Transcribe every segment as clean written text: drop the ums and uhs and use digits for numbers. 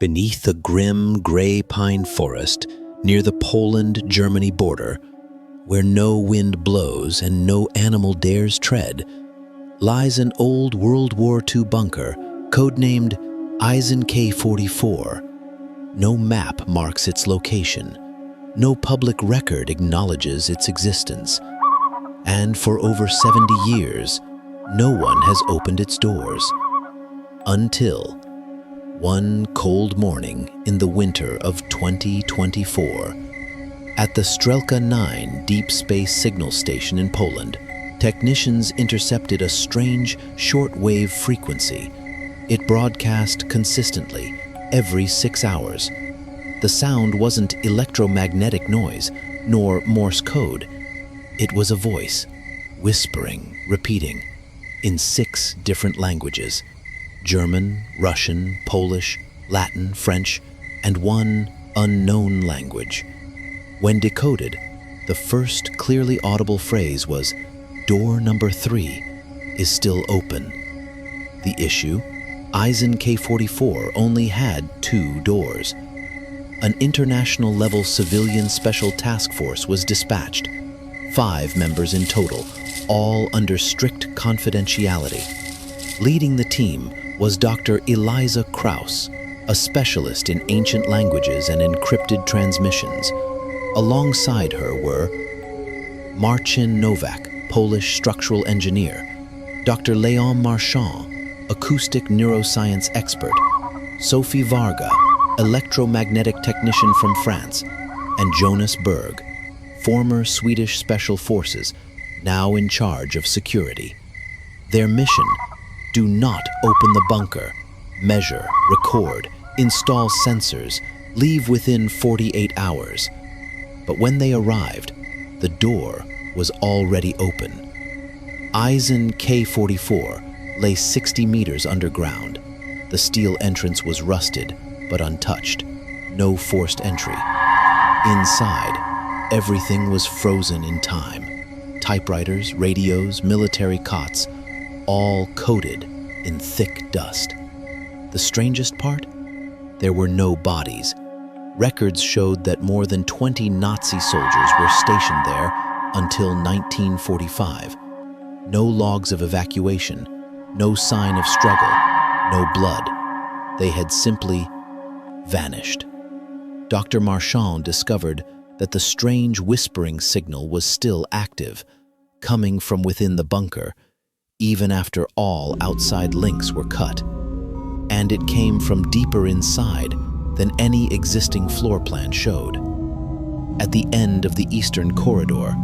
Beneath a grim gray pine forest near the Poland-Germany border, where no wind blows and no animal dares tread, lies an old World War II bunker codenamed Eisen K-44. No map marks its location. No public record acknowledges its existence. And for over 70 years, no one has opened its doors. Until one cold morning in the winter of 2024, at the Strelka 9 Deep Space Signal Station in Poland, technicians intercepted a strange short-wave frequency. It broadcast consistently, every 6 hours. The sound wasn't electromagnetic noise, nor Morse code. It was a voice, whispering, repeating, in 6 different languages: German, Russian, Polish, Latin, French, and one unknown language. When decoded, the first clearly audible phrase was, "Door number 3 is still open." The issue? Eisen K-44 only had 2 doors. An international-level civilian special task force was dispatched, 5 members in total, all under strict confidentiality. Leading the team was Dr. Eliza Kraus, a specialist in ancient languages and encrypted transmissions. Alongside her were Marcin Nowak, Polish structural engineer, Dr. Léon Marchand, acoustic neuroscience expert, Sophie Varga, electromagnetic technician from France, and Jonas Berg, former Swedish Special Forces, now in charge of security. Their mission: do not open the bunker, measure, record, install sensors, leave within 48 hours. But when they arrived, the door was already open. Eisen K-44 lay 60 meters underground. The steel entrance was rusted, but untouched. No forced entry. Inside, everything was frozen in time. Typewriters, radios, military cots, all coated in thick dust. The strangest part? There were no bodies. Records showed that more than 20 Nazi soldiers were stationed there until 1945. No logs of evacuation, no sign of struggle, no blood. They had simply vanished. Dr. Marchand discovered that the strange whispering signal was still active, coming from within the bunker, even after all outside links were cut. And it came from deeper inside than any existing floor plan showed. At the end of the eastern corridor,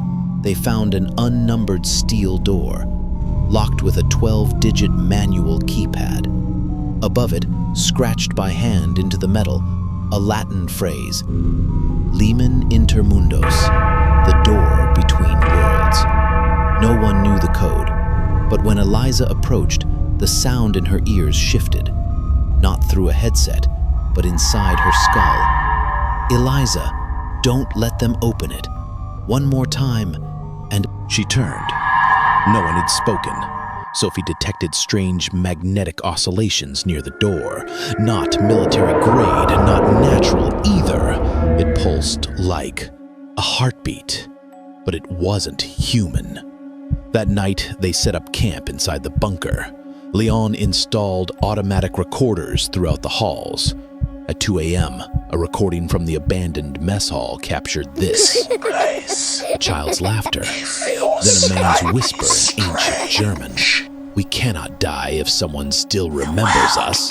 they found an unnumbered steel door, locked with a 12-digit manual keypad. Above it, scratched by hand into the metal, a Latin phrase, "Limen inter mundos," the door between worlds. No one knew the code, but when Eliza approached, the sound in her ears shifted, not through a headset, but inside her skull. "Eliza, don't let them open it. One more time," and she turned. No one had spoken. Sophie detected strange magnetic oscillations near the door. Not military grade, not natural either. It pulsed like a heartbeat, but it wasn't human. That night, they set up camp inside the bunker. Leon installed automatic recorders throughout the halls. At 2 a.m., a recording from the abandoned mess hall captured this. A child's laughter, then a man's whisper in ancient German. "We cannot die if someone still remembers us."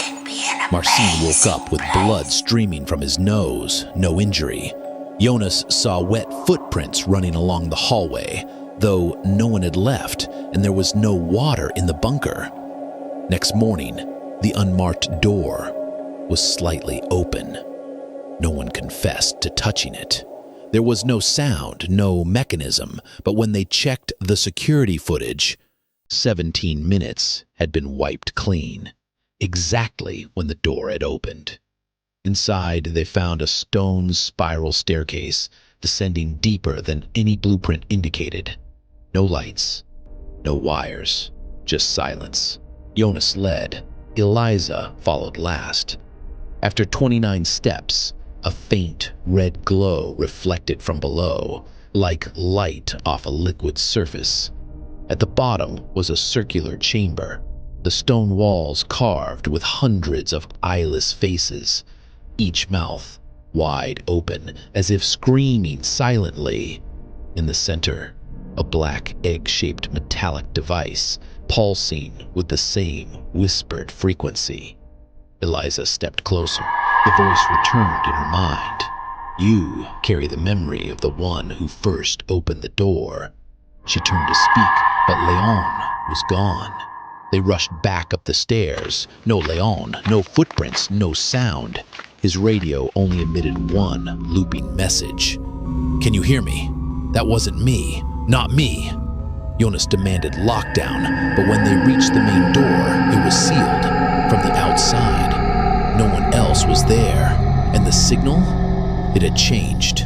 Marcin woke up with blood streaming from his nose, no injury. Jonas saw wet footprints running along the hallway, though no one had left and there was no water in the bunker. Next morning, the unmarked door was slightly open. No one confessed to touching it. There was no sound, no mechanism, but when they checked the security footage, 17 minutes had been wiped clean, exactly when the door had opened. Inside, they found a stone spiral staircase descending deeper than any blueprint indicated. No lights, no wires, just silence. Jonas led. Eliza followed last. After 29 steps, a faint red glow reflected from below, like light off a liquid surface. At the bottom was a circular chamber, the stone walls carved with hundreds of eyeless faces, each mouth wide open as if screaming silently. In the center, a black egg-shaped metallic device pulsing with the same whispered frequency. Eliza stepped closer. The voice returned in her mind. "You carry the memory of the one who first opened the door." She turned to speak, but Leon was gone. They rushed back up the stairs. No Leon, no footprints, no sound. His radio only emitted one looping message. "Can you hear me? That wasn't me. Not me." Jonas demanded lockdown, but when they reached the main door, it was sealed from the outside. No one else was there, and the signal? It had changed.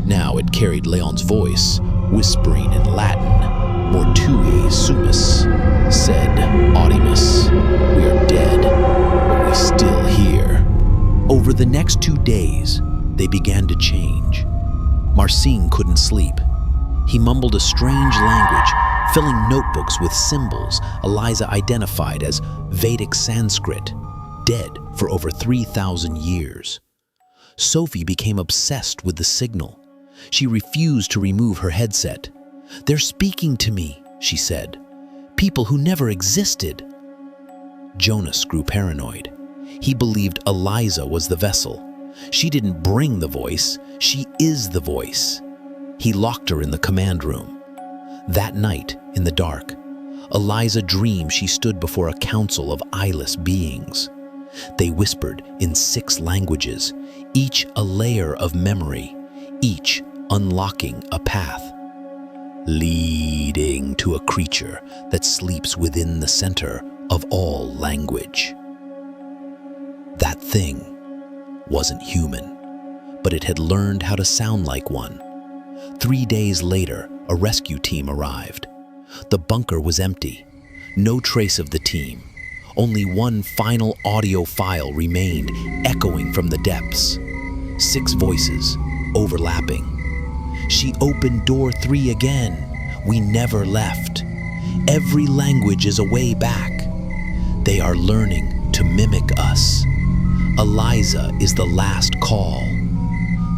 Now it carried Leon's voice, whispering in Latin, "Mortui sumus," said Audimus, "We are dead, but we still hear." Over the next 2 days, they began to change. Marcin couldn't sleep. He mumbled a strange language, filling notebooks with symbols Eliza identified as Vedic Sanskrit, dead for over 3,000 years. Sophie became obsessed with the signal. She refused to remove her headset. "They're speaking to me," she said. "People who never existed." Jonas grew paranoid. He believed Eliza was the vessel. She didn't bring the voice, she is the voice. He locked her in the command room. That night, in the dark, Eliza dreamed she stood before a council of eyeless beings. They whispered in 6 languages, each a layer of memory, each unlocking a path, leading to a creature that sleeps within the center of all language. That thing wasn't human, but it had learned how to sound like one. 3 days later, a rescue team arrived. The bunker was empty. No trace of the team. Only one final audio file remained, echoing from the depths. 6 voices, overlapping. "She opened door 3 again. We never left. Every language is a way back. They are learning to mimic us. Eliza is the last call.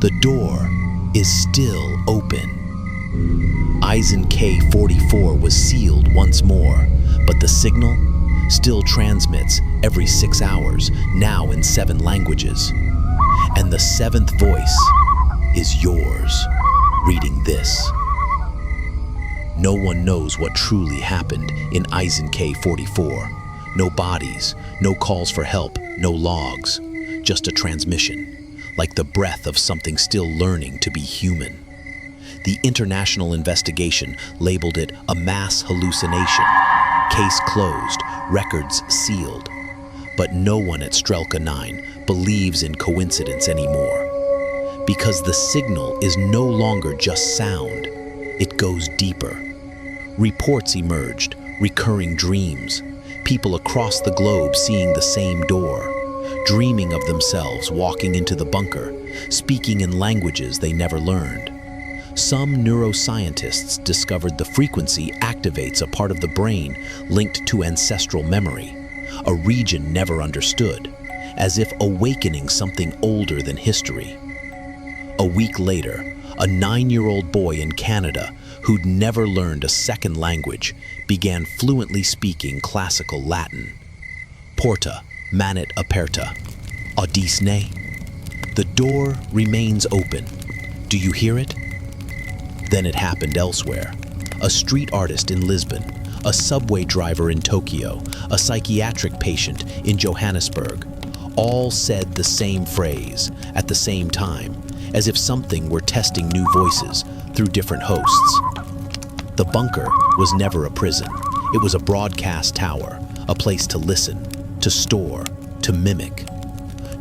The door is still open." Eisen K-44 was sealed once more, but the signal still transmits every 6 hours, now in 7 languages. And the 7th voice is yours, reading this. No one knows what truly happened in Eisen K-44. No bodies, no calls for help, no logs, just a transmission, like the breath of something still learning to be human. The international investigation labeled it a mass hallucination. Case closed, records sealed. But no one at Strelka 9 believes in coincidence anymore. Because the signal is no longer just sound, it goes deeper. Reports emerged, recurring dreams, people across the globe seeing the same door, dreaming of themselves walking into the bunker, speaking in languages they never learned. Some neuroscientists discovered the frequency activates a part of the brain linked to ancestral memory, a region never understood, as if awakening something older than history. A week later, a 9-year-old boy in Canada who'd never learned a second language began fluently speaking classical Latin. Porta, manet aperta, audisne. The door remains open. Do you hear it? Then it happened elsewhere. A street artist in Lisbon, a subway driver in Tokyo, a psychiatric patient in Johannesburg, all said the same phrase at the same time, as if something were testing new voices through different hosts. The bunker was never a prison. It was a broadcast tower, a place to listen, to store, to mimic.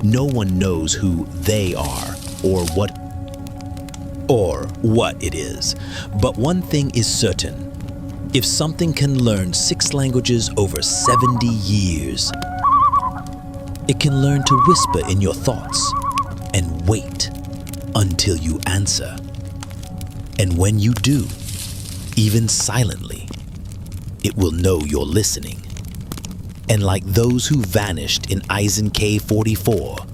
No one knows who they are or what it is. But one thing is certain. If something can learn 6 languages over 70 years, It can learn to whisper in your thoughts and wait until you answer. And when you do, even silently, it will know you're listening. And like those who vanished in Eisen K-44,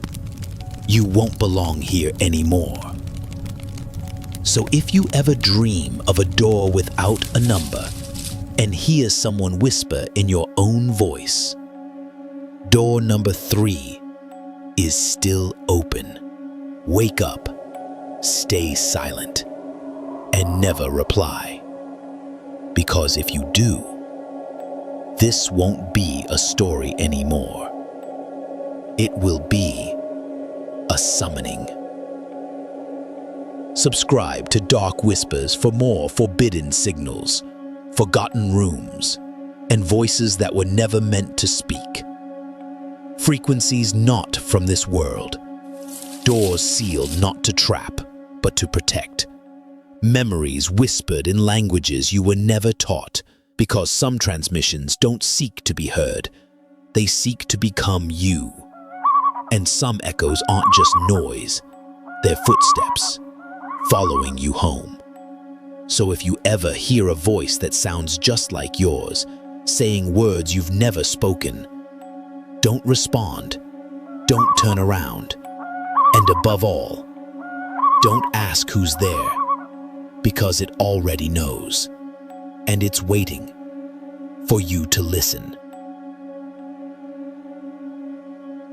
you won't belong here anymore. So if you ever dream of a door without a number and hear someone whisper in your own voice, door number 3 is still open. Wake up, stay silent, and never reply. Because if you do, this won't be a story anymore. It will be a summoning. Subscribe to Dark Whispers for more forbidden signals, forgotten rooms, and voices that were never meant to speak. Frequencies not from this world. Doors sealed not to trap, but to protect. Memories whispered in languages you were never taught, because some transmissions don't seek to be heard. They seek to become you. And some echoes aren't just noise, they're footsteps, following you home. So if you ever hear a voice that sounds just like yours, saying words you've never spoken, don't respond, don't turn around, and above all, don't ask who's there, because it already knows, and it's waiting for you to listen.